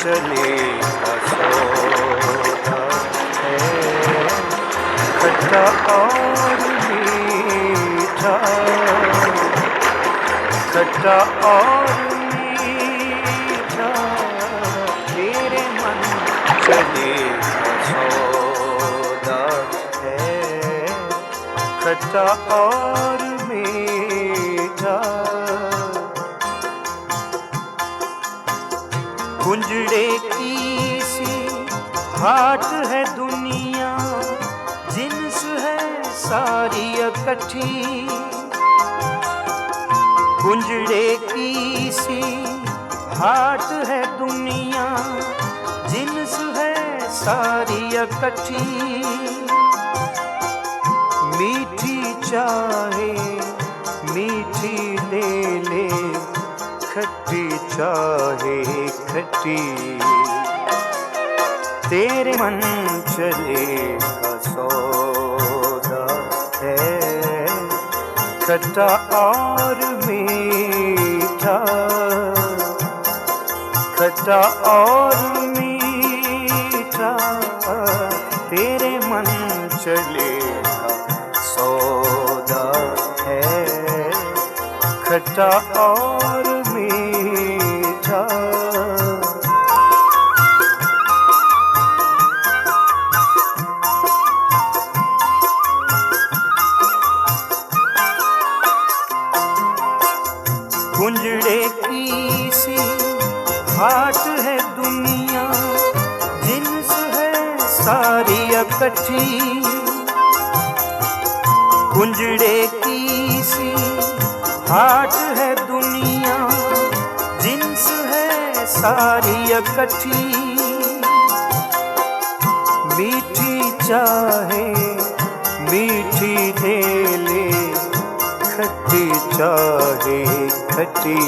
चलेगा सौदा है खट्टा और मीठा, खट्टा और मीठा तेरे मन चलेगा सौदा है खट्टा और मीठा। कुंजड़े की सी हाट है दुनिया, जिन्स है सारी इकट्ठी। कुंजड़े की सी हाट है दुनिया, जिन्स है सारी इकट्ठी। मीठी चाहे मीठी ले ले, खट्टी चाहे खट्टी तेरे मन चलेगा सौदा है खट्टा और मीठा, खट्टा और मीठा तेरे मन चलेगा सौदा है खट्टा और मीठा। कुंजड़े की सी हाट है दुनिया, जिन्स है सारी इकट्ठी। कुंजड़े की सी हाट है दुनिया, जिन्स है सारी इकट्ठी। मीठी चाहे मीठी दे ले, खट्टी चाहे खट्टी।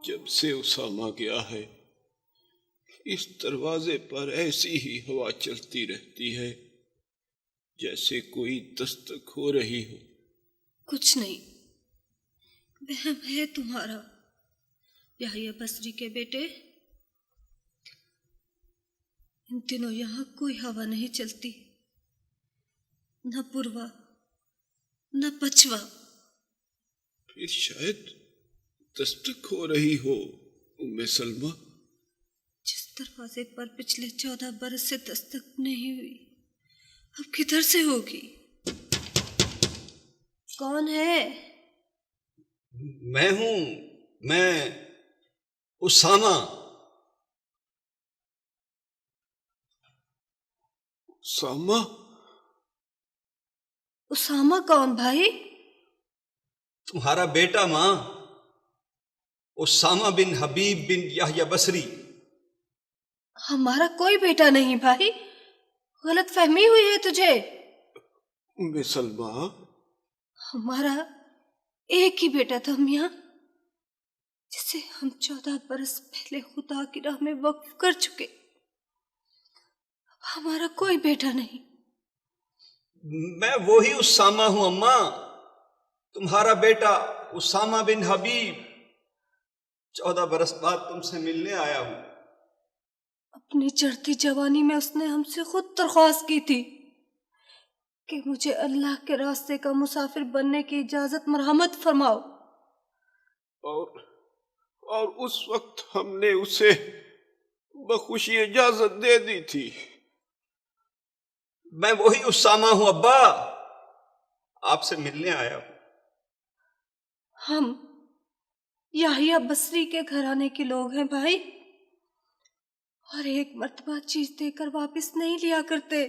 जब से उसामा गया है, इस दरवाजे पर ऐसी ही हवा चलती रहती है, जैसे कोई दस्तक हो रही हो। कुछ नहीं, वहम है तुम्हारा याहिया बसरी के बेटे। इन दिनों यहाँ कोई हवा नहीं चलती, न पूर्वा न पछवा। फिर शायद दस्तक हो रही हो उम्मे सलमा। जिस दरवाजे पर पिछले 14 बरस से दस्तक नहीं हुई, अब किधर से होगी? कौन है? मैं हूं, मैं उसामा। उसामा? उसामा कौन भाई? तुम्हारा बेटा मां, उसामा बिन हबीब बिन याहिया बसरी। हमारा कोई बेटा नहीं भाई, गलत फहमी हुई है तुझे। उम्मे सलमा, हमारा एक ही बेटा था मियां, जिसे हम 14 बरस पहले खुदा की राह में वक्फ कर चुके। अब हमारा कोई बेटा नहीं। मैं वो ही उसामा हूं अम्मा, तुम्हारा बेटा उसामा बिन हबीब। 14 बरस बाद तुमसे मिलने आया हूं। अपनी चढ़ती जवानी में उसने हमसे खुद दरख्वास्त की थी कि मुझे अल्लाह के रास्ते का मुसाफिर बनने की इजाजत मरहमत फरमाओ। और उस वक्त हमने उसे बखुशी इजाजत दे दी थी। मैं वही उसामा हूं अब्बा, आपसे मिलने आया हूं। हम याहिया बसरी के घराने के लोग हैं भाई, और एक मर्तबा चीज देकर वापस नहीं लिया करते।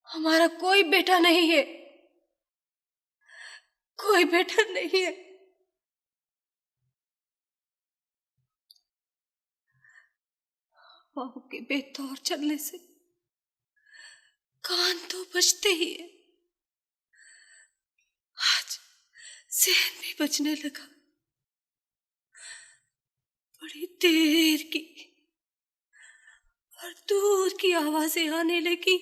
हमारा कोई बेटा नहीं है, कोई बेटा नहीं है। बहू के बेतौर चलने से कान तो बचते ही है, आज जहन भी बचने लगा। बड़ी देर की और दूर की आवाजें आने लगी।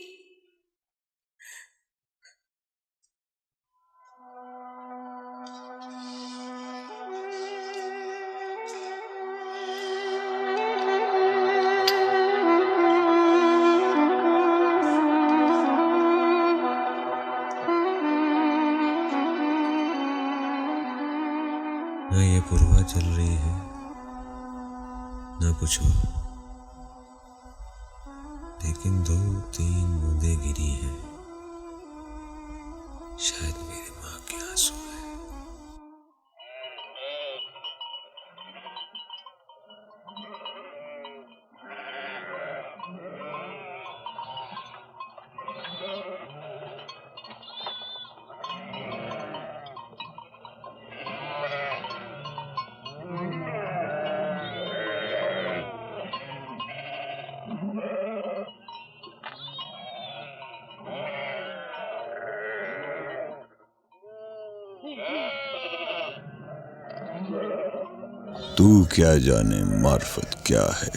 न ये पुरवा चल रही है न कुछ और, लेकिन 2-3 बूंदें गिरी हैं, शायद मेरी माँ के आंसू हैं। तू क्या जाने मार्फत क्या है,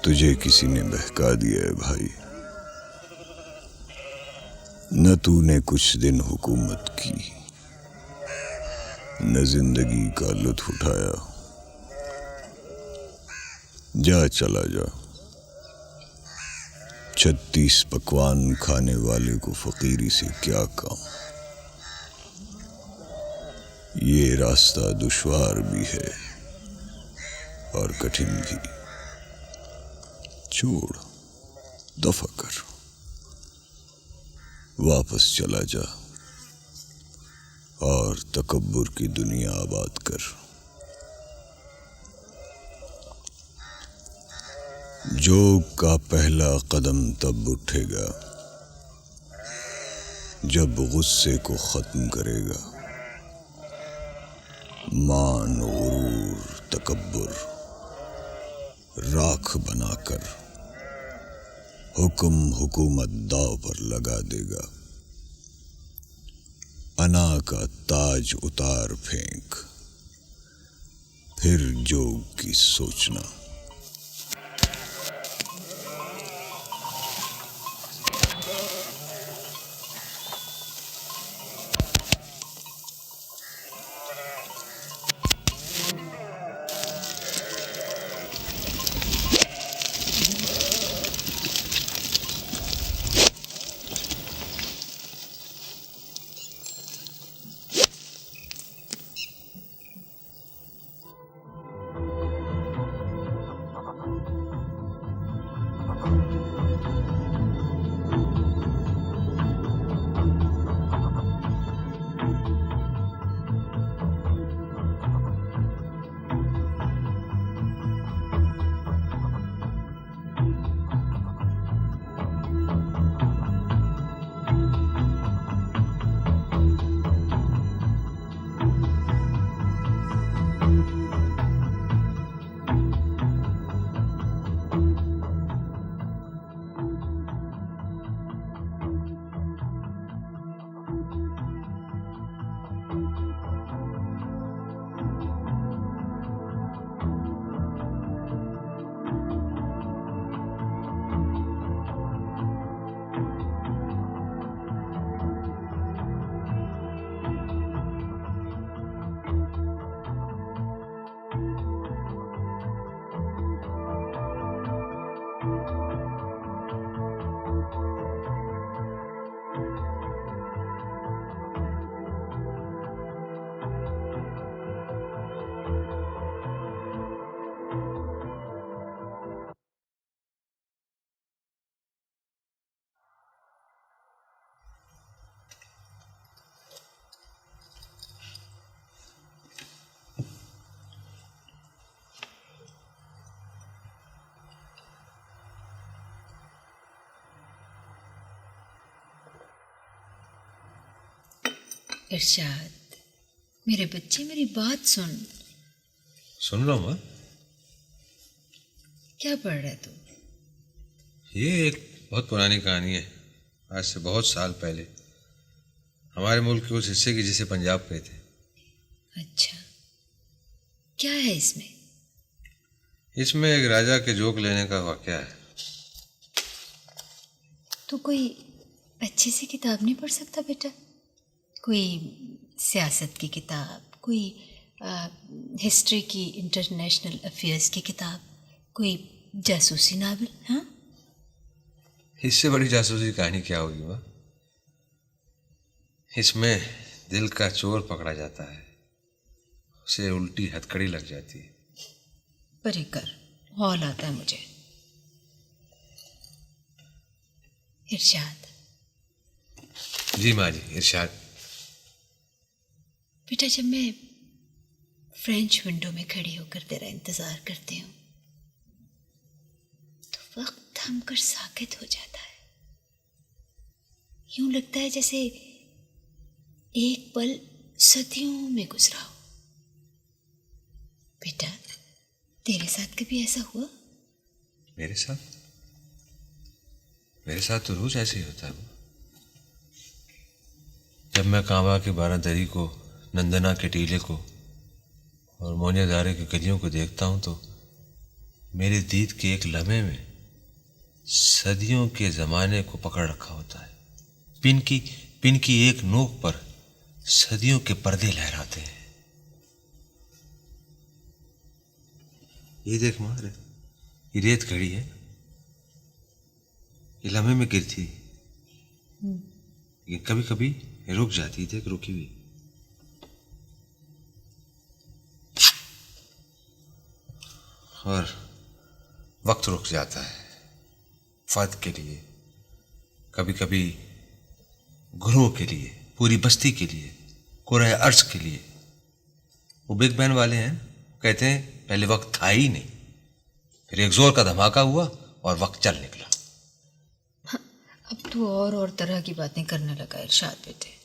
तुझे किसी ने बहका दिया है भाई। न तूने कुछ दिन हुकूमत की, न जिंदगी का लुत्फ उठाया। जा चला जा, 36 पकवान खाने वाले को फकीरी से क्या काम। ये रास्ता दुश्वार भी है और कठिन भी। छोड़, दफा कर, वापस चला जा और तकब्बुर की दुनिया आबाद कर। जोग का पहला कदम तब उठेगा जब गुस्से को खत्म करेगा। मान, गुरूर, तकब्बुर राख बनाकर हुकूमत दाव पर लगा देगा। अना का ताज उतार फेंक, फिर जोग की सोचना। इरशाद, मेरे बच्चे मेरी बात सुन। सुन रहा हूँ माँ। क्या पढ़ रहा है तू? ये एक बहुत पुरानी कहानी है, आज से बहुत साल पहले हमारे मुल्क के उस हिस्से की जिसे पंजाब कहते हैं। अच्छा, क्या है इसमें? इसमें एक राजा के जोक लेने का वाकया है। तू कोई अच्छी सी किताब नहीं पढ़ सकता बेटा? कोई सियासत की किताब, कोई हिस्ट्री की, इंटरनेशनल अफेयर्स की किताब, कोई जासूसी नावल? हाँ, इससे बड़ी जासूसी कहानी क्या होगी माँ? इसमें दिल का चोर पकड़ा जाता है, उसे उल्टी हथकड़ी लग जाती है। परे कर, हौल आता है मुझे। इरशाद। जी माँ जी, इरशाद। बेटा, जब मैं फ्रेंच विंडो में खड़ी होकर तेरा इंतजार करती हूँ तो वक्त थमकर साकित हो जाता है। यूं लगता है जैसे एक पल सदियों में गुजरा हो। बेटा, तेरे साथ कभी ऐसा हुआ? मेरे साथ? मेरे साथ तो रोज ऐसे ही होता है। जब मैं कांबा के बारादरी को, नंदना के टीले को और मोनियादारे की गलियों को देखता हूं तो मेरे दीद के एक लम्हे में सदियों के ज़माने को पकड़ रखा होता है। पिन की एक नोक पर सदियों के पर्दे लहराते हैं। ये देख माँ, ये रेत खड़ी है, ये लम्हे में गिरती है, लेकिन कभी कभी रुक जाती है। देख, रुकी हुई। और वक्त रुक जाता है फर्द के लिए, कभी कभी गुरुओं के लिए, पूरी बस्ती के लिए, कुराए अर्ज के लिए। वो बिग बैन वाले हैं, कहते हैं पहले वक्त था ही नहीं, फिर एक जोर का धमाका हुआ और वक्त चल निकला। अब तू और तरह की बातें करने लगा इरशाद बेटे।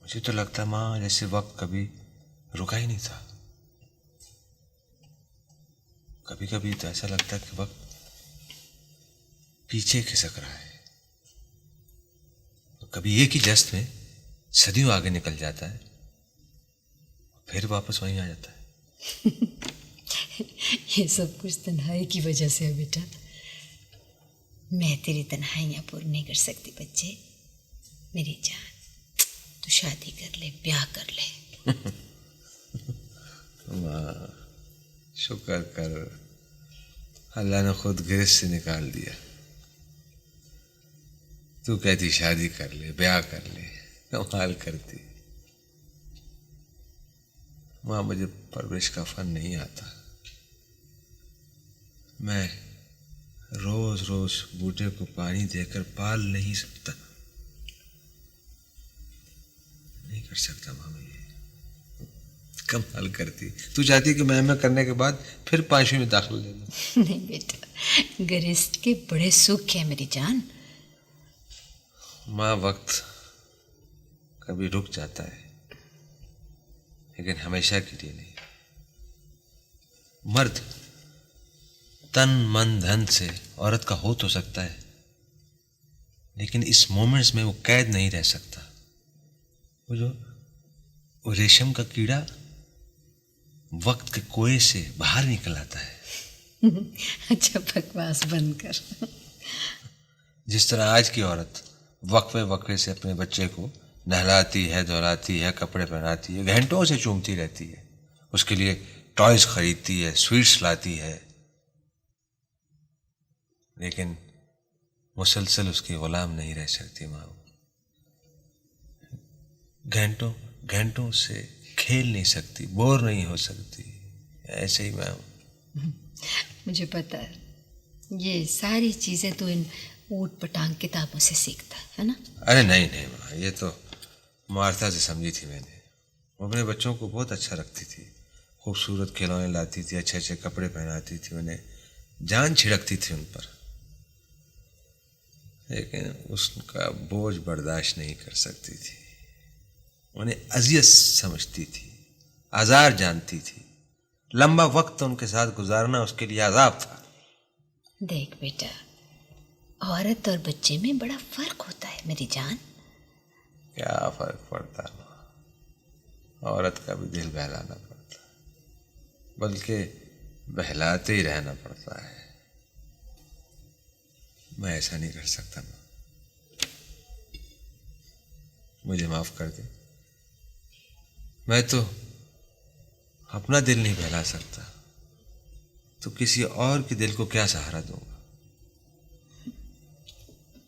मुझे तो लगता माँ जैसे वक्त कभी रुका ही नहीं था। कभी कभी तो ऐसा लगता है कि वक्त पीछे खिसक रहा है, तो कभी एक ही जस्त में सदियों आगे निकल जाता है, फिर वापस वहीं आ जाता है। ये सब कुछ तन्हाई की वजह से है बेटा। मैं तेरी तन्हाइयाँ पूरी नहीं कर सकती बच्चे। मेरी जान, तू शादी कर ले, ब्याह कर ले। माँ, शुक्र कर, अल्लाह ने खुद गिरफ्त से निकाल दिया। तू कहती शादी कर ले, ब्याह कर ले, कमाल करती। माँ, मुझे परवरिश का फन नहीं आता। मैं रोज रोज बूटे को पानी देकर पाल नहीं सकता, नहीं कर सकता माँ। मैं ये कमाल करती। तू चाहती कि मैं करने के बाद फिर 5वीं में दाखिला ले लूं? नहीं बेटा, गरिश्त के बड़े सुख है मेरी जान। माँ, वक्त कभी रुक जाता है, लेकिन हमेशा के लिए नहीं। मर्द तन मन धन से औरत का हो तो सकता है, लेकिन इस मोमेंट्स में वो कैद नहीं रह सकता। वो रेशम का कीड़ा वक्त के कुएं से बाहर निकल आता है। अच्छा, बकवास बंद कर। जिस तरह आज की औरत वक्फे वक्फे से अपने बच्चे को नहलाती है, धुलाती है, कपड़े पहनाती है, घंटों से चूमती रहती है, उसके लिए टॉयज खरीदती है, स्वीट्स लाती है, लेकिन मुसलसल उसकी गुलाम नहीं रह सकती माँ। घंटों घंटों से खेल नहीं सकती, बोर नहीं हो सकती। ऐसे ही मैं हूँ। मुझे पता है, ये सारी चीज़ें तो इन ऊट पटांग किताबों से सीखता है ना? अरे नहीं नहीं माँ, ये तो मार्था से समझी थी मैंने। वो अपने बच्चों को बहुत अच्छा रखती थी, खूबसूरत खिलौने लाती थी, अच्छे अच्छे कपड़े पहनाती थी, उन्हें जान छिड़कती थी उन पर, लेकिन उसका बोझ बर्दाश्त नहीं कर सकती थी। उन्हें अजियत समझती थी, आज़ार जानती थी। लंबा वक्त उनके साथ गुजारना उसके लिए अजाब था। देख बेटा, औरत और बच्चे में बड़ा फर्क होता है मेरी जान। क्या फर्क पड़ता है, औरत का भी दिल बहलाना पड़ता है, बल्कि बहलाते ही रहना पड़ता है। मैं ऐसा नहीं कर सकता माँ, मुझे माफ कर दे। मैं तो अपना दिल नहीं बहला सकता, तो किसी और के दिल को क्या सहारा दूंगा।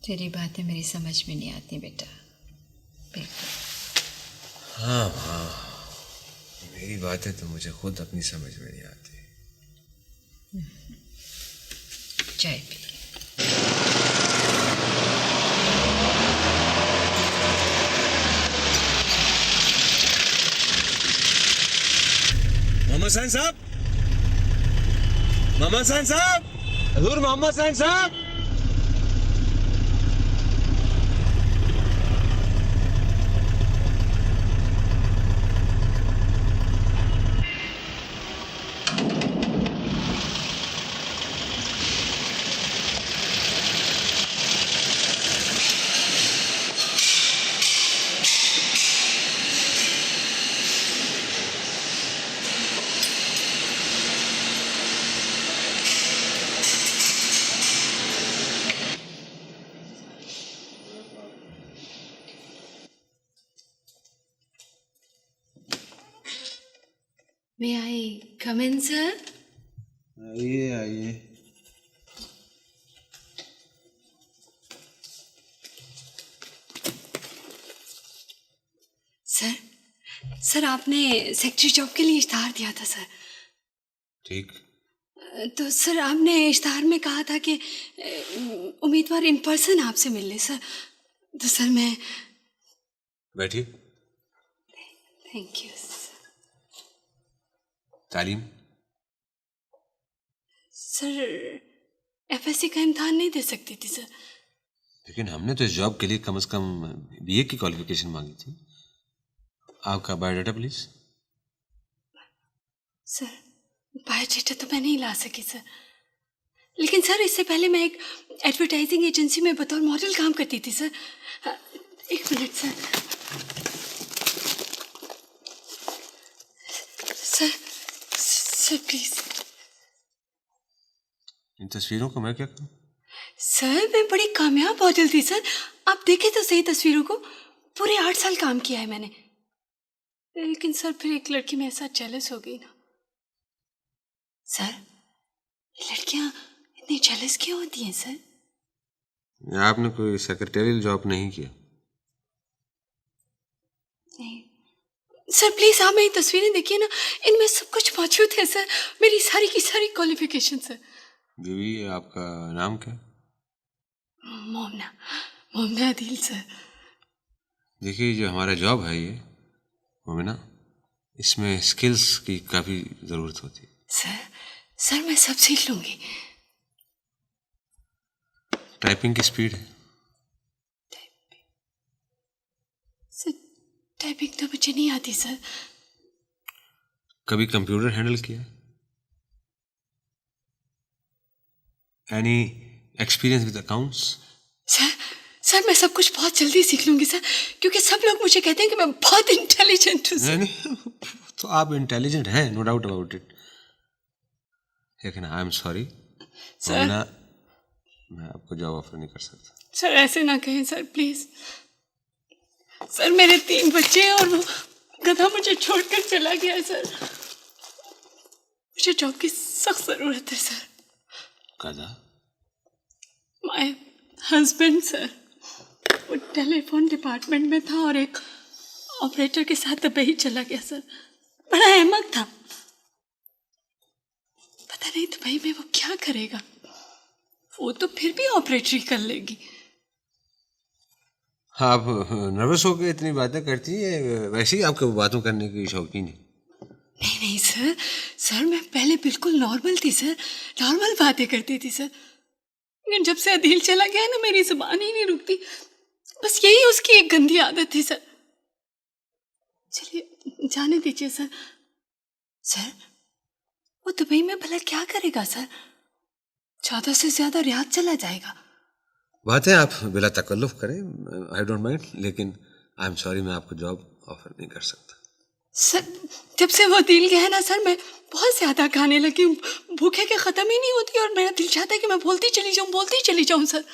तेरी बातें मेरी समझ में नहीं आती बेटा, बिल्कुल। हाँ हाँ, मेरी बातें तो मुझे खुद अपनी समझ में नहीं आती। चाय पी। मोहम्मद हुसैन साहब, मोहम्मद हुसैन साहब, हजूर मोहम्मद हुसैन साहब। May I come in, sir? आइए आइए। सर आपने सेक्रेटरी जॉब के लिए इश्ताहार दिया था सर। ठीक। तो सर आपने इश्ताहार में कहा था कि उम्मीदवार इन पर्सन आपसे मिल ले सर। तो सर मैं बैठिए। Thank you sir. तालीम? सर एफएससी का इम्तिहान नहीं दे सकती थी सर। लेकिन हमने तो इस जॉब के लिए कम से कम बीए की क्वालिफिकेशन मांगी थी। आपका बायोडाटा प्लीज। सर बायोडाटा तो मैं नहीं ला सकी सर, लेकिन सर इससे पहले मैं एक एडवर्टाइजिंग एजेंसी में बतौर मॉडल काम करती थी सर। एक minute sir. Sir sir please. इन तस्वीरों को मैं क्या करूं? सर मैं बड़ी कामयाब मॉडल थी सर, आप देखें तो सही तस्वीरों को। पूरे 8 साल काम किया है मैंने। लेकिन सर फिर एक लड़की मेरे साथ जेलस हो गई ना। सर ये लड़कियां इतनी जेलस क्यों होती हैं सर? आपने कोई सेक्रेटरियल जॉब नहीं किया? नहीं सर, प्लीज आप मेरी तस्वीरें देखिए ना, इनमें सब कुछ मौजूद है सर, मेरी सारी की सारी क्वालिफिकेशन सर। बीवी आपका नाम क्या? मोमना, मोमना अदील सर। देखिए जो हमारा जॉब है ये मोमिना, इसमें स्किल्स की काफ़ी ज़रूरत होती है। सर मैं सब सीख लूंगी। टाइपिंग की स्पीड है? सर टाइपिंग तो मुझे नहीं आती सर। कभी कंप्यूटर हैंडल किया? Any experience with accounts? Sir मैं सब कुछ बहुत जल्दी सीख लूंगी सर, क्योंकि सब लोग मुझे कहते हैं कि मैं बहुत इंटेलिजेंट हूँ सर। नहीं, तो आप इंटेलिजेंट हैं, नो डाउट अबाउट इट, लेकिन आई एम सॉरी सर, मैं आपको जॉब ऑफर नहीं कर सकता। सर ऐसे ना कहें सर प्लीज। सर मेरे 3 बच्चे हैं और वो गधा मुझे छोड़कर चला गया है सर। मुझे जॉब की सख्त जरूरत है सर। गधा? माय हस्बैंड सर, वो टेलीफोन डिपार्टमेंट में था और एक ऑपरेटर के साथ दुबई चला गया सर। बड़ा अहमक था, पता नहीं दुबई में वो क्या करेगा। वो तो फिर भी ऑपरेटरी कर लेगी। आप नर्वस होकर इतनी बातें करती हैं, वैसे ही आपको बातों करने की शौकीन है? नहीं सर मैं पहले बिल्कुल नॉर्मल थी सर, नॉर्मल बातें करती थी सर। लेकिन जब से अदील चला गया ना, मेरी जुबान ही नहीं रुकती। बस यही उसकी एक गंदी आदत थी सर। चलिए जाने दीजिए सर। सर वो दुबई में भला क्या करेगा सर? 14 से ज्यादा रियाद चला जाएगा। बात है आप बिला तकल्लुफ करें, आई डोंट माइंड, लेकिन आई एम सॉरी, मैं आपको जॉब ऑफर नहीं कर सकता। सर जब से वो दिल गया है ना सर, मैं बहुत ज्यादा खाने लगी हूँ, भूखे के खत्म ही नहीं होती और मेरा दिल चाहता है कि मैं बोलती चली जाऊं सर।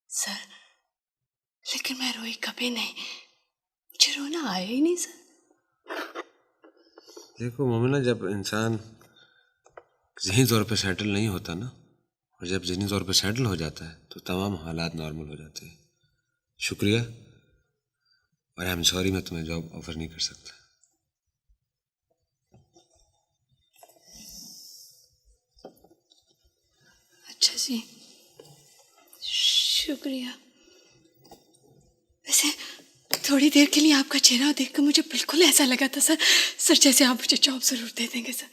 सर लेकिन मैं रोई कभी नहीं, मुझे रोना आया ही नहीं सर। देखो मोमिना, जब इंसान ज़हनी तौर पे सेटल नहीं होता ना, और जब ज़हनी तौर पे सेटल हो जाता है तो तमाम हालात नॉर्मल हो जाते हैं। शुक्रिया, और आई एम सॉरी, मैं तुम्हें जॉब ऑफर नहीं कर सकता। अच्छा जी, शुक्रिया। वैसे थोड़ी देर के लिए आपका चेहरा देखकर मुझे बिल्कुल ऐसा लगा था सर जैसे आप मुझे जॉब जरूर दे देंगे सर।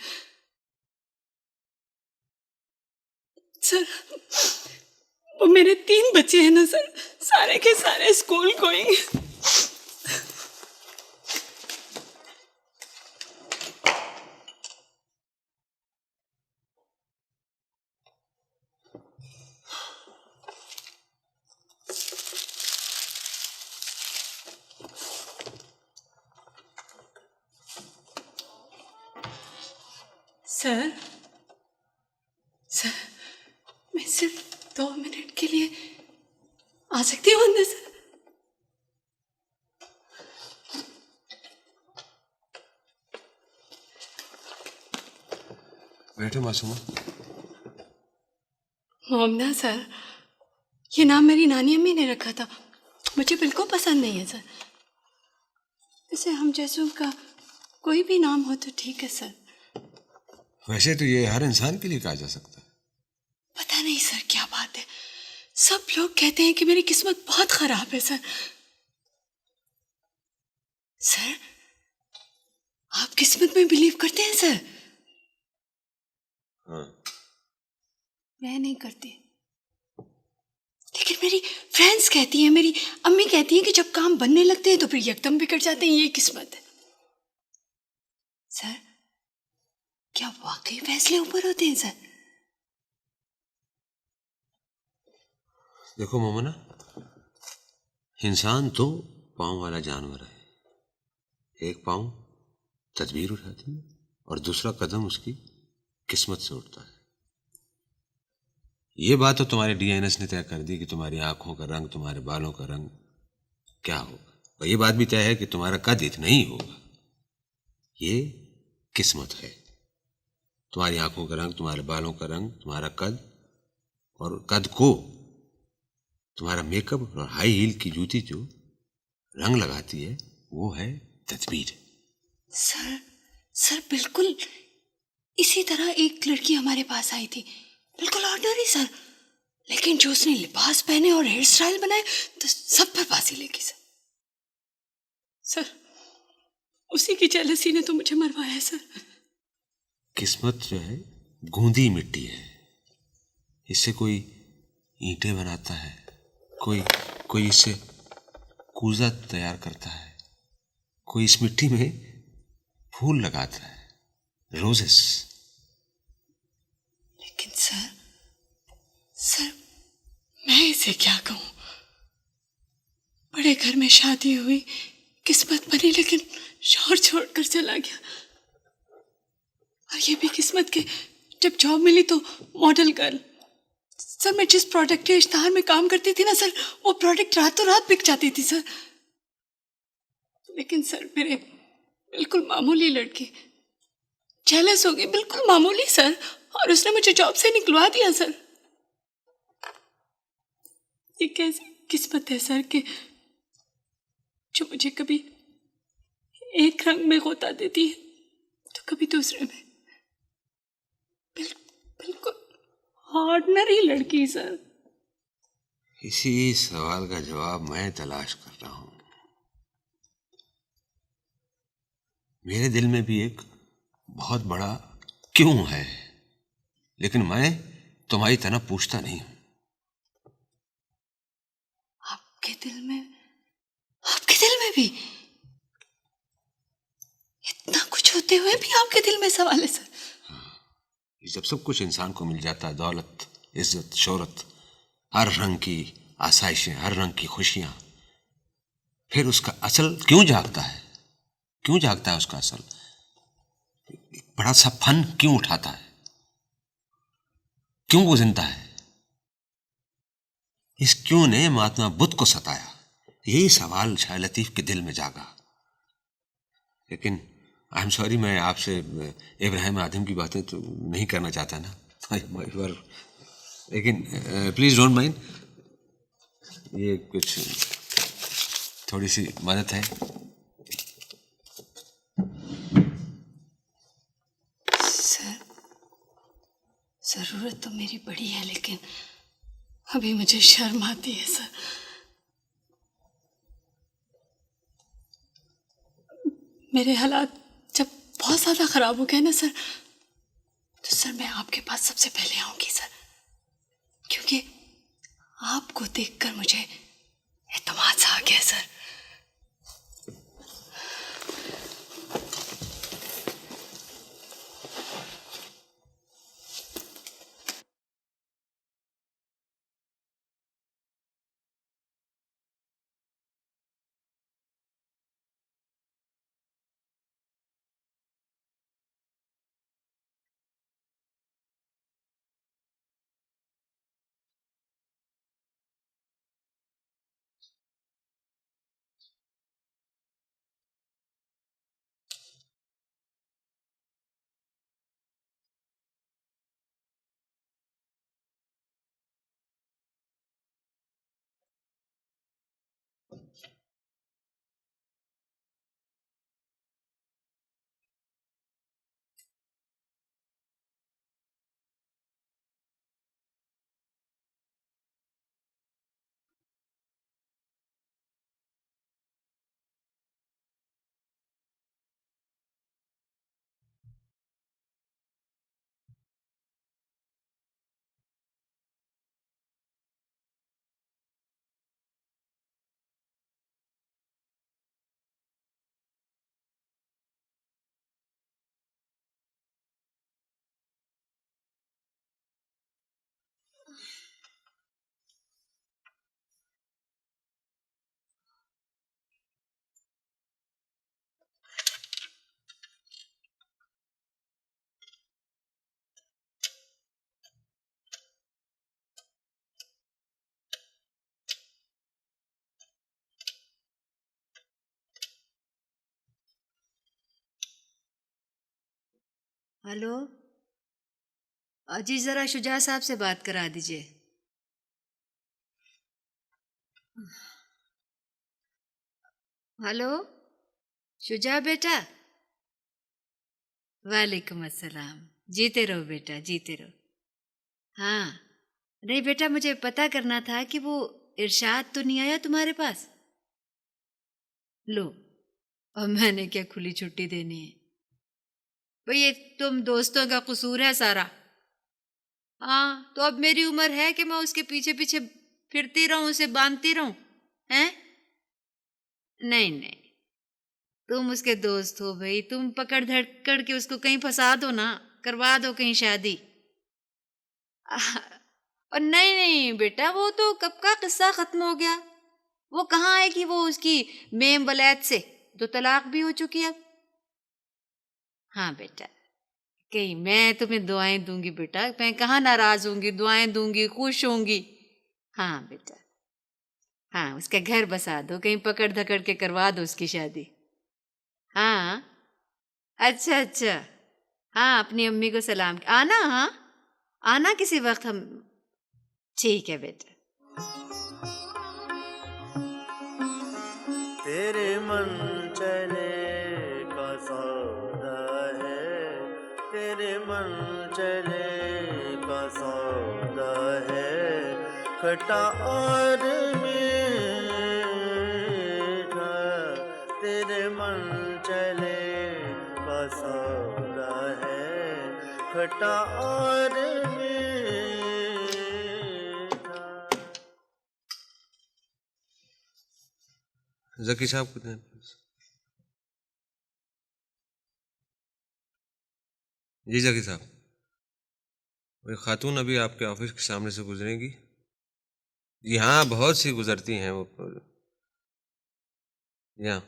वो मेरे 3 बच्चे हैं ना सर, सारे के सारे स्कूल गोइंग। सर मैं सिर्फ 2 मिनट के लिए आ सकती हूँ अंदर सर? बैठो मासूमा। मोमना सर, ये नाम मेरी नानी अम्मी ने रखा था, मुझे बिल्कुल पसंद नहीं है सर। वैसे हम जैसों का कोई भी नाम हो तो ठीक है सर। वैसे तो ये हर इंसान के लिए कहा जा सकता है। पता नहीं सर क्या बात है, सब लोग कहते हैं कि मेरी किस्मत बहुत खराब है सर। सर आप किस्मत में बिलीव करते हैं सर? हाँ। मैं नहीं करती, लेकिन मेरी फ्रेंड्स कहती हैं, मेरी अम्मी कहती हैं कि जब काम बनने लगते हैं तो फिर यकदम बिगड़ जाते हैं, ये किस्मत है। सर क्या वाकई फैसले ऊपर होते हैं सर? देखो मोमना, इंसान 2 पाँव वाला जानवर है। एक पाँव तदबीर उठाती है और दूसरा कदम उसकी किस्मत से उठता है। ये बात तो तुम्हारे डीएनएस ने तय कर दी कि तुम्हारी आंखों का रंग, तुम्हारे बालों का रंग क्या होगा, और ये बात भी तय है कि तुम्हारा कद इतना ही होगा। ये किस्मत है। तुम्हारी आंखों का रंग, तुम्हारे बालों का रंग, तुम्हारा कद, और कद को तुम्हारा मेकअप और हाई हील की जूती जो रंग लगाती है वो है तदबीर। सर बिल्कुल इसी तरह एक लड़की हमारे पास आई थी, बिल्कुल ऑर्डिनरी सर, लेकिन जो उसने लिबास पहने और हेयर स्टाइल बनाए तो सब पर बाजी लेगी सर। उसी की जेलसी ने तो मुझे मरवाया सर। किस्मत जो है गूंदी मिट्टी है, इससे कोई ईंटें बनाता है, कोई इससे कूजा तैयार करता है, कोई इस मिट्टी में फूल लगाता है, रोजेस। लेकिन सर मैं इसे क्या कहूं? बड़े घर में शादी हुई, किस्मत बनी, लेकिन शौहर छोड़कर चला गया। और ये भी किस्मत के जब जॉब मिली तो मॉडल गर्ल। सर मैं जिस प्रोडक्ट के इश्तहार में काम करती थी ना सर, वो प्रोडक्ट रातों रात बिक जाती थी सर। लेकिन सर मेरे बिल्कुल मामूली लड़की जेलस हो गई, बिल्कुल मामूली सर, और उसने मुझे जॉब से निकलवा दिया सर। ये कैसी किस्मत है सर कि जो मुझे कभी एक रंग में गोता देती है तो कभी दूसरे में। बिल्कुल ऑर्डिनरी लड़की सर। इसी सवाल का जवाब मैं तलाश कर रहा हूं। मेरे दिल में भी एक बहुत बड़ा क्यों है, लेकिन मैं तुम्हारी तरह पूछता नहीं हूं। आपके दिल में भी? होते हुए भी आपके दिल में सवाल है सर? ये जब सब कुछ इंसान को मिल जाता है, दौलत, इज्जत, शोहरत, हर रंग की आसाइशें, हर रंग की खुशियां, फिर उसका असल क्यों जागता है? क्यों जागता है उसका असल? बड़ा सा फन क्यों उठाता है? क्यों वो जिंदा है? इस क्यों ने महात्मा बुद्ध को सताया? यही सवाल शाह लतीफ के दिल में जागा। लेकिन आई एम सॉरी, मैं आपसे इब्राहिम आदम की बातें तो नहीं करना चाहता ना, लेकिन प्लीज डोंट माइंड, ये कुछ थोड़ी सी मदद है। सर, जरूरत तो मेरी बड़ी है, लेकिन अभी मुझे शर्म आती है सर। मेरे हालात जब बहुत ज्यादा खराब हो गए ना सर, तो सर मैं आपके पास सबसे पहले आऊंगी सर, क्योंकि आपको देखकर मुझे एतमाद सा आ गया सर। हेलो जी, जरा शुजा साहब से बात करा दीजिए। हेलो शुजा बेटा। वालेकुम अस्सलाम। जीते रहो बेटा, जीते रहो। हाँ नहीं बेटा, मुझे पता करना था कि वो इरशाद तो नहीं आया तुम्हारे पास? लो, अब मैंने क्या खुली छुट्टी देनी है? भाई ये तुम दोस्तों का कसूर है सारा। हाँ तो अब मेरी उम्र है कि मैं उसके पीछे पीछे फिरती रहूं, उसे बांधती रहूं? हैं? नहीं नहीं, तुम उसके दोस्त हो भाई, तुम पकड़ धड़कड़ के उसको कहीं फंसा दो ना, करवा दो कहीं शादी। और नहीं नहीं बेटा, वो तो कब का किस्सा खत्म हो गया। वो कहाँ है कि वो उसकी मेम वलैत से 2 तलाक भी हो चुकी अब। हाँ बेटा, कहीं मैं तुम्हें दुआएं दूंगी बेटा, मैं कहाँ नाराज होंगी, दुआएं दूंगी, खुश होंगी। हाँ बेटा, हाँ उसका घर बसा दो, कहीं पकड़ धकड़ के करवा दो उसकी शादी। हाँ अच्छा अच्छा, हाँ अपनी अम्मी को सलाम आना। हाँ आना किसी वक्त, हम ठीक है बेटा। तेरे मन चले का सौदा है, तेरे मन चले का सौदा है, खटा और मीठा, तेरे मन चले का सौदा है, खटा और मीठा। जकी साहब को दें। जी जकी साहब, वो खातून अभी आपके ऑफिस के सामने से गुजरेंगी। जी हाँ, बहुत सी गुजरती हैं वो। यहाँ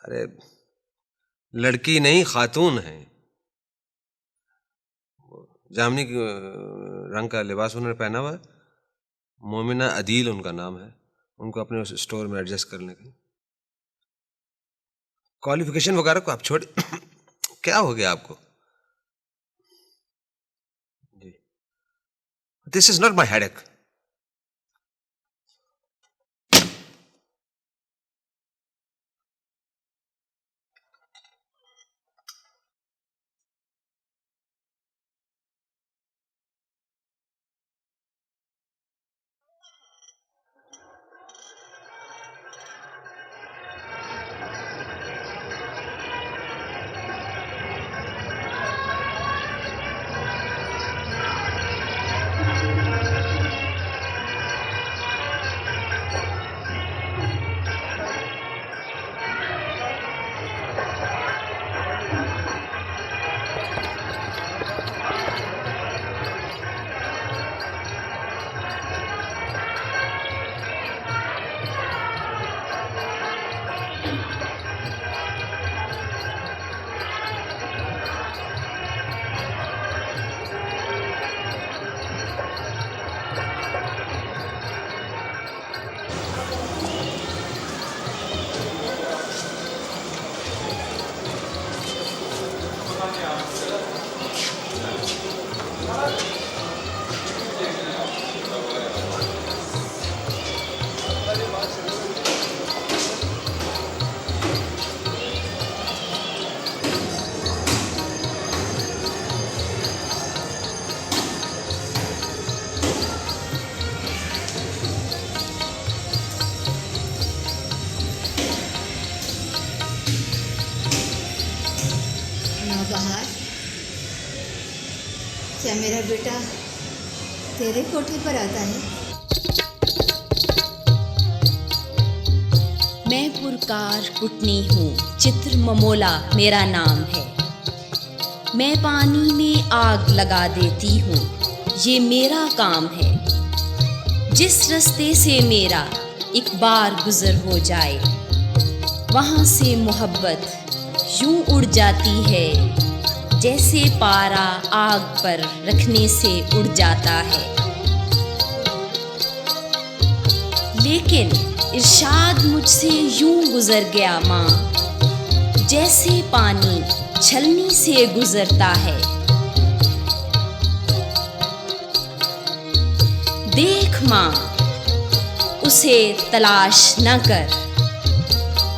अरे लड़की नहीं, खातून है। जामनी रंग का लिबास उन्होंने पहना हुआ है। मोमिना अदील उनका नाम है। उनको अपने उस स्टोर में एडजस्ट करने की क्वालिफिकेशन वगैरह को आप छोड़ क्या हो गया आपको? जी, this is not my headache. Naubahar, क्या मेरा बेटा तेरे कोठे पर आता है? मैं पुरकार कुटनी हूँ, चित्र ममोला मेरा नाम है। मैं पानी में आग लगा देती हूँ, ये मेरा काम है। जिस रास्ते से मेरा एक बार गुजर हो जाए, वहाँ से मोहब्बत यूं उड़ जाती है जैसे पारा आग पर रखने से उड़ जाता है। लेकिन इरशाद मुझसे यूं गुजर गया माँ, जैसे पानी छलनी से गुजरता है। देख माँ, उसे तलाश न कर,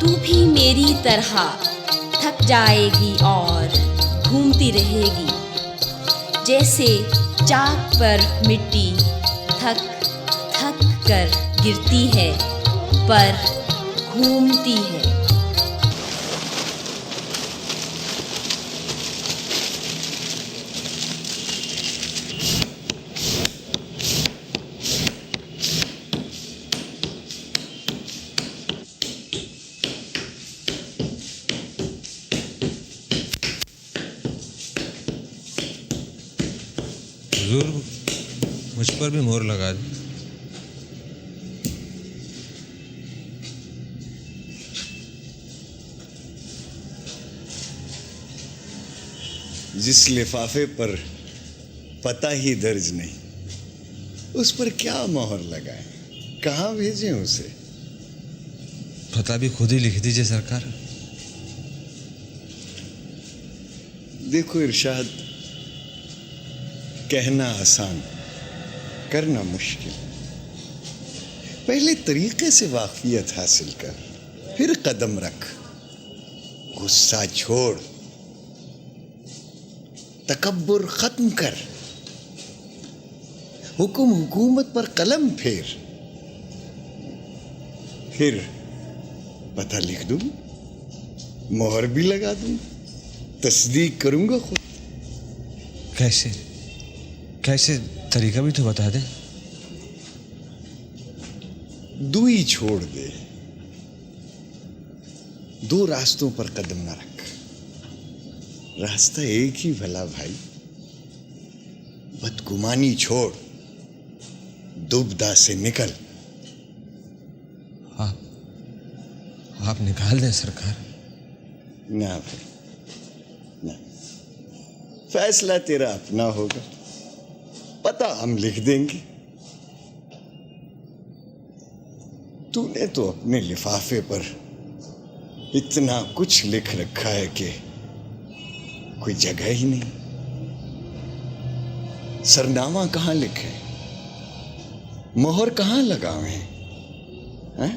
तू भी मेरी तरह थक जाएगी और घूमती रहेगी, जैसे चाक पर मिट्टी थक थक कर गिरती है पर घूमती है। हुजूर, मुझ पर भी मोहर लगा दे। जिस लिफाफे पर पता ही दर्ज नहीं, उस पर क्या मोहर लगाएं? कहाँ भेजें उसे? पता भी खुद ही लिख दीजिए सरकार। देखो इरशाद, कहना आसान, करना मुश्किल। पहले तरीके से वाकफियत हासिल कर, फिर कदम रख। गुस्सा छोड़, तकब्बुर खत्म कर, हुक्म हुकूमत पर कलम फेर। फिर पता लिख दूं, मोहर भी लगा दूं, तस्दीक करूंगा खुद। कैसे कैसे तरीका भी तो बता दे। दुई छोड़ दे, दो रास्तों पर कदम न रख। रास्ता एक ही भला भाई, बदगुमानी छोड़, दुबदा से निकल। आप निकाल दें सरकार। ना भाई ना, फैसला तेरा अपना होगा, पता हम लिख देंगे। तूने तो अपने लिफाफे पर इतना कुछ लिख रखा है कि कोई जगह ही नहीं। सरनामा कहां लिखे, मोहर कहां लगावे हैं?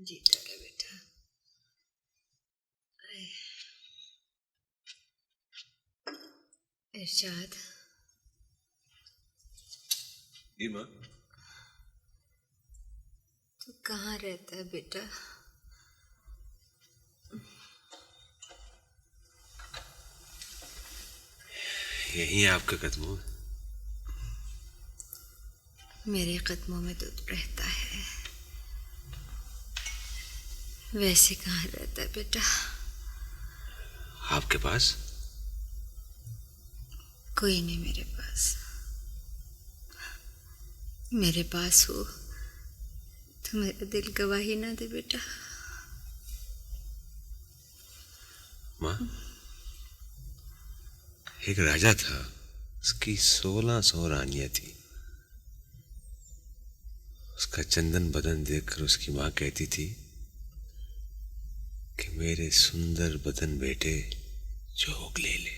जीता है बेटा। इरशाद, जी माँ। तू कहाँ रहता है बेटा? यही आपके कदमों में। मेरे कदमों में तो रहता है, वैसे कहाँ रहता है बेटा? आपके पास कोई नहीं मेरे पास। मेरे पास हो तो मेरा दिल गवाही ना दे बेटा। माँ, एक राजा था, उसकी 1600 रानियां थी। उसका चंदन बदन देखकर उसकी माँ कहती थी कि मेरे सुंदर बदन बेटे जोग ले ले,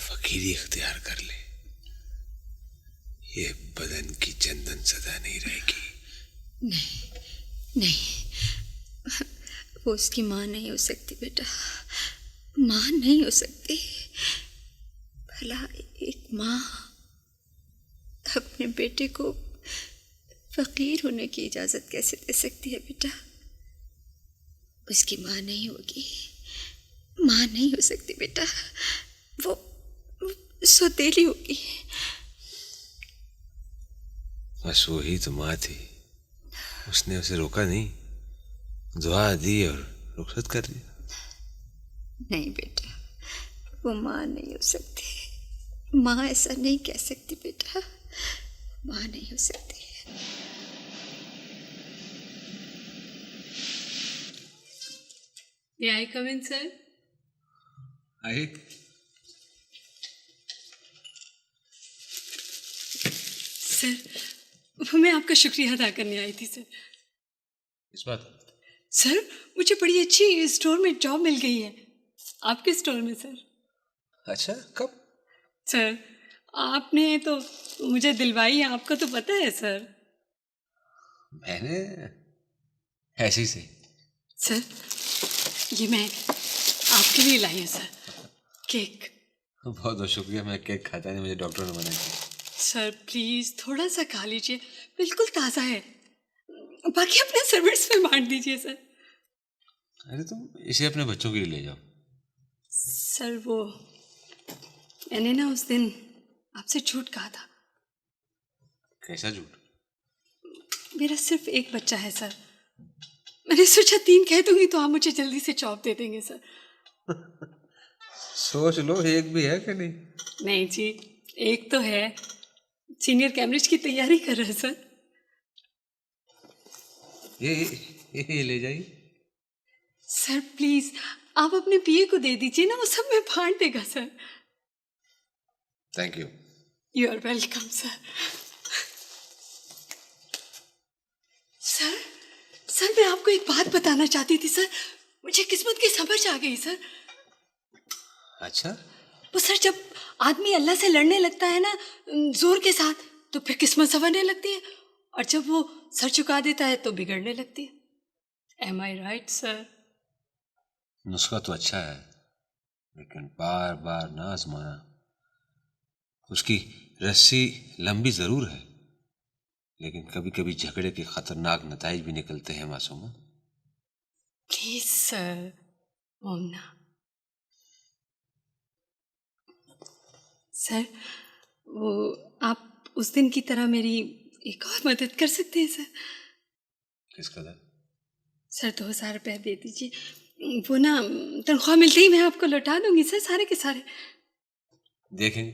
फकीरी इख्तियार कर ले, ये बदन की चंदन सदा नहीं रहेगी। नहीं नहीं, वो उसकी माँ नहीं हो सकती बेटा, माँ नहीं हो सकती। भला एक माँ अपने बेटे को फकीर होने की इजाज़त कैसे दे सकती है बेटा? उसकी माँ नहीं होगी, माँ नहीं हो सकती बेटा, वो सौतेली होगी। बस वही तो माँ थी, उसने उसे रोका नहीं, दुआ दी और रुखसत कर दिया। नहीं बेटा, वो माँ नहीं हो सकती, माँ ऐसा नहीं कह सकती बेटा, माँ नहीं हो सकती। May I come in, sir? आए। सर, वो मैं आपका शुक्रिया अदा करने आई थी सर। इस बात सर, मुझे बड़ी अच्छी स्टोर में जॉब मिल गई है, आपके स्टोर में सर। अच्छा, कब? सर, आपने तो मुझे दिलवाई है, आपका तो पता है सर। मैंने ऐसे ही से। सर, ये मैं आपके लिए लाई हूँ सर, केक। बहुत बहुत शुक्रिया, मैं केक खाता नहीं, मुझे डॉक्टर ने मना किया। सर प्लीज़ थोड़ा सा खा लीजिए, बिल्कुल ताज़ा है, बाकी अपने सर्वेंट्स में बांट दीजिए सर। अरे तुम इसे अपने बच्चों के लिए ले जाओ। सर वो मैंने ना उस दिन आपसे झूठ कहा था। कैसा झूठ? मेरा सिर्फ एक बच्चा है सर, मैंने सोचा 3 कह दूंगी तो आप मुझे जल्दी से जॉब दे देंगे सर। सोच लो, एक भी है कि नहीं? नहीं जी, एक तो है, सीनियर कैम्ब्रिज की तैयारी कर रहा है सर। ये ले जाइए। सर प्लीज आप अपने पीए को दे दीजिए ना, वो सब में बांट देगा sir. Thank you. You are welcome sir. Sir sir मैं आपको एक बात बताना चाहती थी सर, मुझे किस्मत की समझ आ गई सर। अच्छा? वो सर जब आदमी अल्लाह से लड़ने लगता है ना जोर के साथ, तो फिर किस्मत संवरने लगती है, और जब वो सर झुका देता है तो बिगड़ने लगती है। एम आई राइट सर? नुस्खा तो अच्छा है, लेकिन बार बार ना आजमाना। उसकी रस्सी लंबी जरूर है, लेकिन कभी कभी झगड़े के खतरनाक नताइज भी निकलते हैं मासूमा। Please sir. मोमना सर, वो आप उस दिन की तरह मेरी एक और मदद कर सकते हैं सर? किस कदर? सर 2000 रुपये दे दीजिए, वो ना तनख्वाह मिलते ही मैं आपको लौटा दूंगी सर, सारे के सारे। देखेंगे।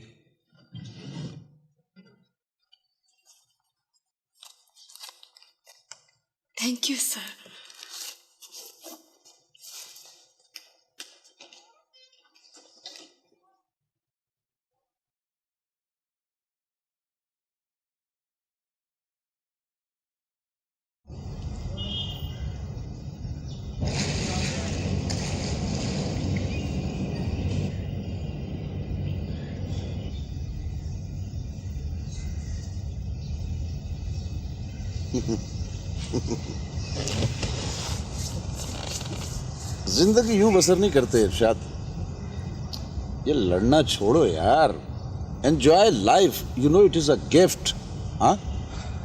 Thank you sir. जिंदगी यूं बसर नहीं करते इरशाद। ये लड़ना छोड़ो यार, enjoy life, you know it is a gift. हाँ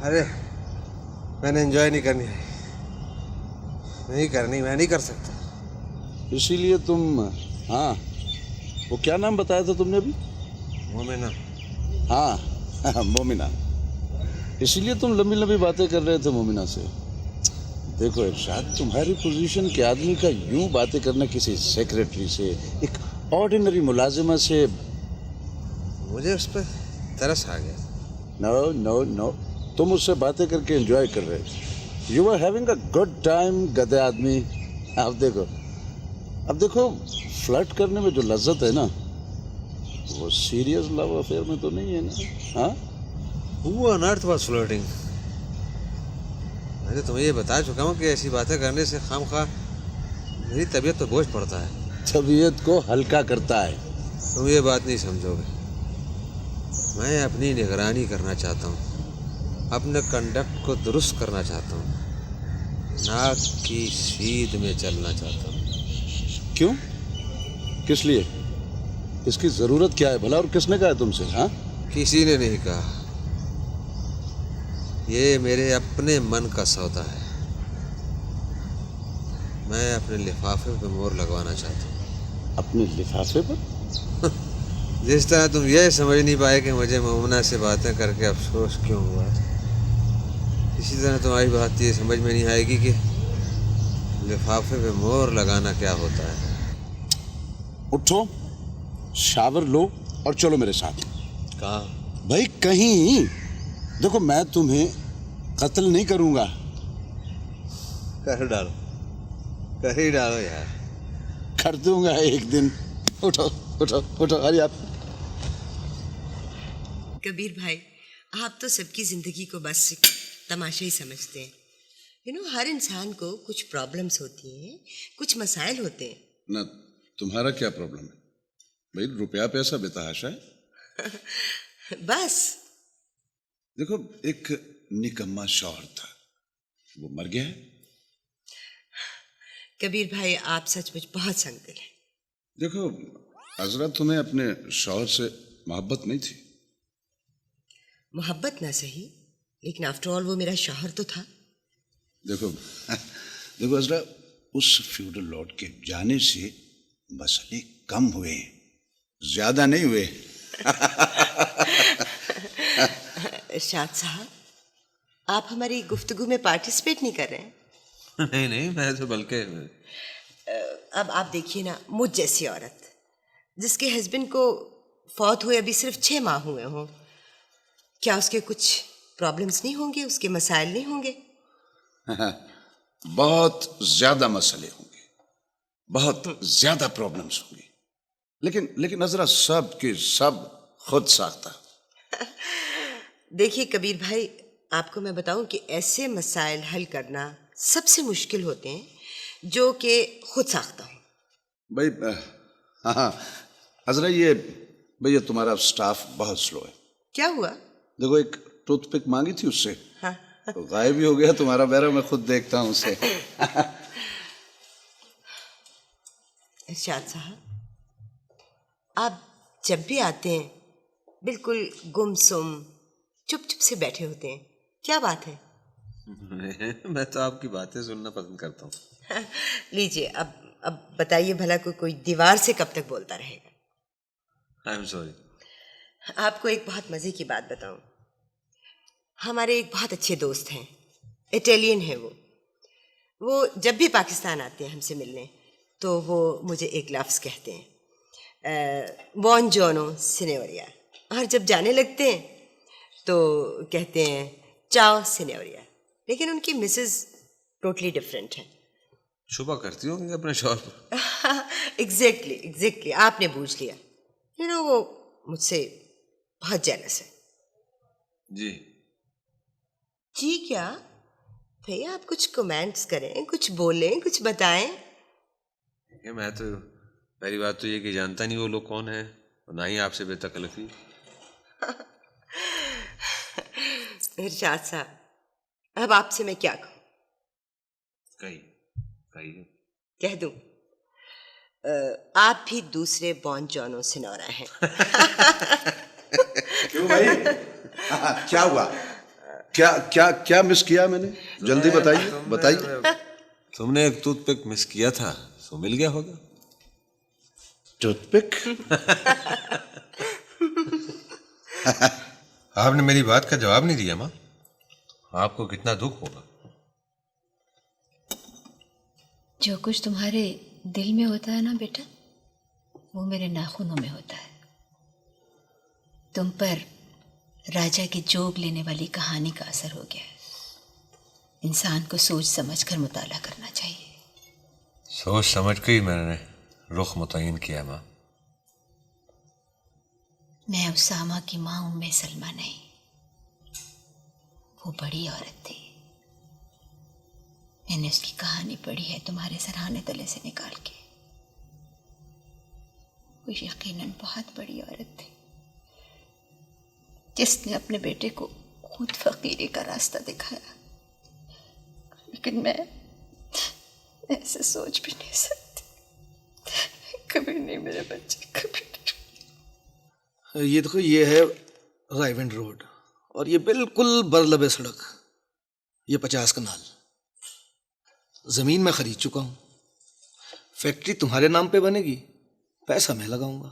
अरे मैंने एंजॉय नहीं करनी है, नहीं करनी, मैं नहीं कर सकता। इसीलिए तुम, हाँ वो क्या नाम बताया था तुमने अभी? मोमिना। हाँ मोमिना, इसीलिए तुम लंबी लंबी बातें कर रहे थे मोमिना से। देखो इरशाद, तुम्हारी पोजीशन के आदमी का यूं बातें करना किसी सेक्रेटरी से, एक ऑर्डिनरी मुलाजिमा से, मुझे उस पर तरस आ गया। नो नो नो, तुम उससे बातें करके एंजॉय कर रहे थे। You are having a good time गधे आदमी। अब देखो फ्लर्ट करने में जो लज्जत है ना, वो सीरियस लव अफेयर में तो नहीं है ना। हाँ Who on earth was flirting? मैं तो तुम्हें ये बता चुका हूँ कि ऐसी बातें करने से खामखा मेरी तबीयत तो बोझ पड़ता है। तबीयत को हल्का करता है। तुम ये बात नहीं समझोगे। मैं अपनी निगरानी करना चाहता हूँ, अपने कंडक्ट को दुरुस्त करना चाहता हूँ, नाक की सीध में चलना चाहता हूँ। क्यों? किस लिए? इसकी जरूरत क्या है भला, और किसने कहा है तुमसे? हाँ किसी ने नहीं कहा, ये मेरे अपने मन का सौदा है। मैं अपने लिफाफे पे मोहर लगवाना चाहता हूँ। अपने लिफाफे पर? जिस तरह तुम ये समझ नहीं पाए कि मुझे मोमना से बातें करके अफसोस क्यों हुआ, इसी तरह तुम्हारी बात ये समझ में नहीं आएगी कि लिफाफे पे मोहर लगाना क्या होता है। उठो, शावर लो और चलो मेरे साथ। कहाँ? भाई कहीं। देखो मैं तुम्हें कत्ल नहीं करूंगा। कर डालो, कर ही डालो यार। कर दूंगा एक दिन। उठो उठो उठो, अरे आप। कबीर भाई, आप तो सबकी जिंदगी को बस तमाशा ही समझते हैं। हर इंसान को कुछ प्रॉब्लम्स होती हैं, कुछ मसाइल होते हैं। ना तुम्हारा क्या प्रॉब्लम है भाई? रुपया पैसा बेतहाशा है। बस देखो, एक निकम्मा शौहर था, वो मर गया है। कबीर भाई, आप सचमुच बहुत संगदिल हैं। देखो अजरा, तुम्हें अपने शौहर से मोहब्बत नहीं थी? मोहब्बत ना सही, लेकिन आफ्टर ऑल वो मेरा शौहर तो था। देखो अजरा, उस फ्यूडल लॉर्ड के जाने से मसले कम हुए, ज्यादा नहीं हुए। इरशाद साहब, आप हमारी गुफ्तगू में पार्टिसिपेट नहीं कर रहे हैं? नहीं नहीं, मैं तो बल्कि अब आप देखिए ना, मुझ जैसी औरत जिसके हस्बैंड को फौत हुए अभी सिर्फ 6 माह हुए हों, क्या उसके कुछ प्रॉब्लम्स नहीं होंगे, उसके मसाइल नहीं होंगे? बहुत ज्यादा मसले होंगे, बहुत ज्यादा प्रॉब्लम्स होंगी, लेकिन नजरा सब के सब खुद साख्ता। देखिए कबीर भाई, आपको मैं बताऊं कि ऐसे मसाइल हल करना सबसे मुश्किल होते हैं जो कि खुद साख्ता हो। भाई हाँ अजरा, ये तुम्हारा स्टाफ बहुत स्लो है। क्या हुआ? देखो, एक टूथपिक मांगी थी उससे, हाँ। तो गायब ही हो गया तुम्हारा बैरक। मैं खुद देखता हूँ उसे। इरशाद साहब, आप जब भी आते हैं बिल्कुल गुमसुम चुप चुप से बैठे होते हैं, क्या बात है? मैं तो आपकी बातें सुनना पसंद करता हूँ। लीजिए, अब बताइए भला, कोई दीवार से कब तक बोलता रहेगा? I am sorry. आपको एक बहुत मज़े की बात बताऊं। हमारे एक बहुत अच्छे दोस्त हैं, इटालियन है वो जब भी पाकिस्तान आते हैं हमसे मिलने तो वो मुझे एक लफ्ज़ कहते हैं, बुongiorno signoria, और जब जाने लगते हैं तो कहते हैं चाओ सिनेरिया। लेकिन उनकी मिसेस टोटली डिफरेंट है। शुभा करती होंगी अपने शौहर पर। एग्जैक्टली आपने बूझ लिया। वो मुझसे बहुत जेलस है। जी क्या भैया, आप कुछ कमेंट्स करें, कुछ बोलें, कुछ बताएं। मैं तो पहली बात तो ये कि जानता नहीं वो लोग कौन है, और ना ही आपसे बेतकल्लफी। इरशाद साहब, अब आपसे मैं क्या कहूँ? कहिए। कह दूं, आप भी दूसरे बुongiorno signoria हैं। क्यों भाई? क्या हुआ? क्या मिस किया मैंने? जल्दी बताइए। तुमने एक टूथपिक मिस किया था, तो मिल गया होगा। टूथपिक? आपने मेरी बात का जवाब नहीं दिया माँ। आपको कितना दुख होगा। जो कुछ तुम्हारे दिल में होता है ना बेटा, वो मेरे नाखूनों में होता है। तुम पर राजा की जोग लेने वाली कहानी का असर हो गया है। इंसान को सोच समझ कर मुताला करना चाहिए। सोच समझ के ही मैंने रुख मुतय्यन किया माँ। मैं उसामा की माँ उम्मे सलमा नहीं, वो बड़ी औरत थी। मैंने उसकी कहानी पढ़ी है तुम्हारे सराहने तले से निकाल के। वो यकीनन बहुत बड़ी औरत थी, जिसने अपने बेटे को खुद फकीरी का रास्ता दिखाया। लेकिन मैं ऐसे सोच भी नहीं सकती। कभी नहीं मेरे बच्चे, कभी नहीं। ये देखो, ये है रायविंड रोड और ये बिल्कुल बरलबे सड़क। ये 50 कनाल जमीन मैं खरीद चुका हूं। फैक्ट्री तुम्हारे नाम पे बनेगी, पैसा मैं लगाऊंगा।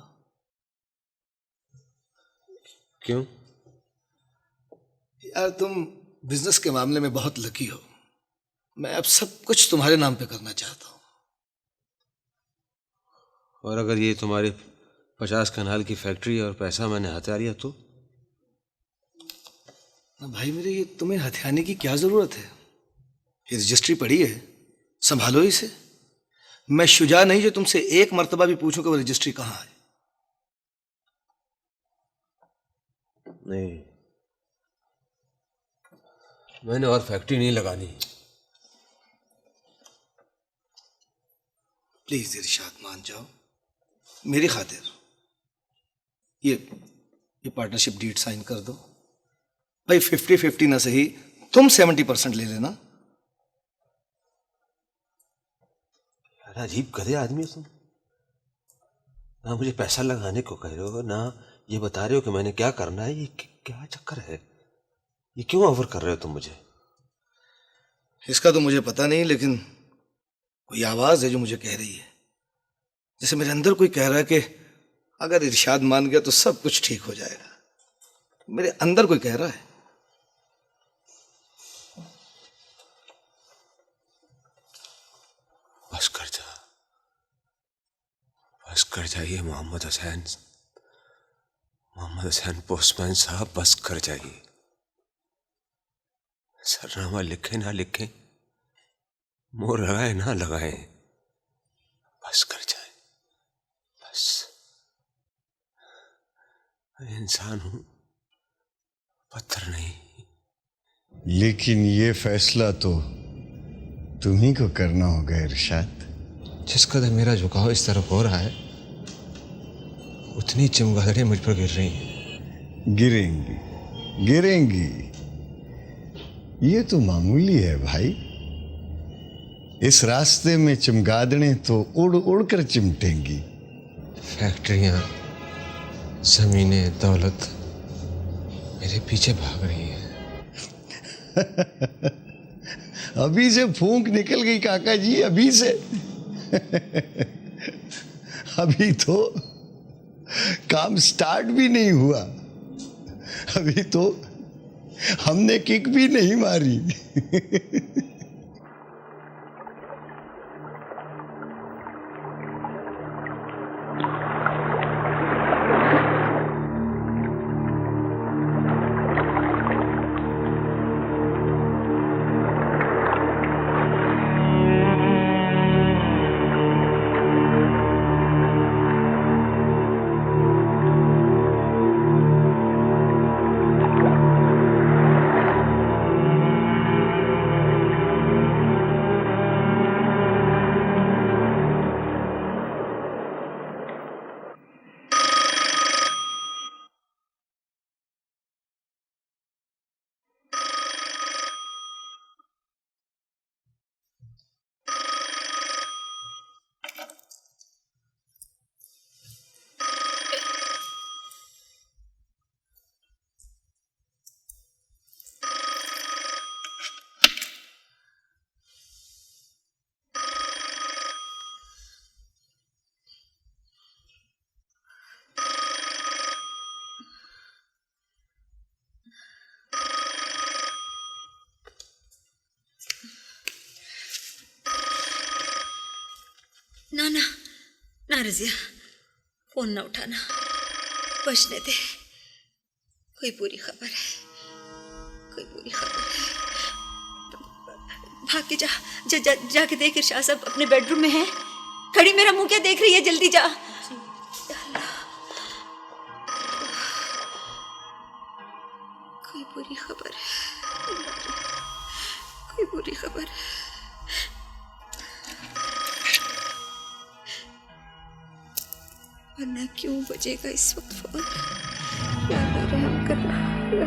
क्यों? यार तुम बिजनेस के मामले में बहुत लकी हो। मैं अब सब कुछ तुम्हारे नाम पे करना चाहता हूं। और अगर ये तुम्हारी 50 कनाल की फैक्ट्री और पैसा मैंने हथिया लिया तो? भाई मेरे, ये तुम्हें हथियाने की क्या जरूरत है? ये रजिस्ट्री पड़ी है, संभालो इसे। मैं शुजा नहीं जो तुमसे एक मर्तबा भी पूछूं कि वो रजिस्ट्री कहां है। नहीं, मैंने और फैक्ट्री नहीं लगानी। प्लीज इरशाद, मान जाओ मेरी खातिर। ये पार्टनरशिप डीड साइन कर दो। भाई 50-50 ना सही, तुम 70% ले लेना। यार अजीब गधे आदमी हो तुम। ना मुझे पैसा लगाने को कह रहे हो, ना ये बता रहे हो कि मैंने क्या करना है। ये क्या चक्कर है? ये क्यों ऑफर कर रहे हो तुम मुझे? इसका तो मुझे पता नहीं, लेकिन कोई आवाज है जो मुझे कह रही है। जैसे मेरे अंदर कोई कह रहा है कि अगर इरशाद मान गया तो सब कुछ ठीक हो जाएगा। मेरे अंदर कोई कह रहा है। बस कर जा, बस कर जाइए मोहम्मद हुसैन पोस्टमैन साहब, बस कर जाइए। सरनामा लिखे ना लिखे, मोहर लगाए ना लगाए, बस कर जाए। बस मैं इंसान हूं, पत्थर नहीं। लेकिन ये फैसला तो तुम्ही को करना होगा इरशाद। जिस कदर मेरा झुकाव इस तरफ हो रहा है, उतनी चमगादड़ें मुझ पर गिर रही हैं। गिरेंगी, ये तो मामूली है भाई। इस रास्ते में चमगादड़ें तो उड़ उड़ कर चिमटेंगी। फैक्ट्रियां, जमीनें, दौलत मेरे पीछे भाग रही है। अभी से फूंक निकल गई काका जी, अभी से। अभी तो काम स्टार्ट भी नहीं हुआ। अभी तो हमने किक भी नहीं मारी। ना ना ना रजिया, फोन ना उठाना, बचने दे। कोई बुरी खबर है, कोई बुरी खबर है। भाग के जाके देख, इरशाद साहब अपने बेडरूम में हैं। खड़ी मेरा मुंह क्या देख रही है, जल्दी जा। कोई बुरी खबर है, कोई बुरी खबर है। वरना क्यों बजेगा इस वक्त फोन? या रहम करना, या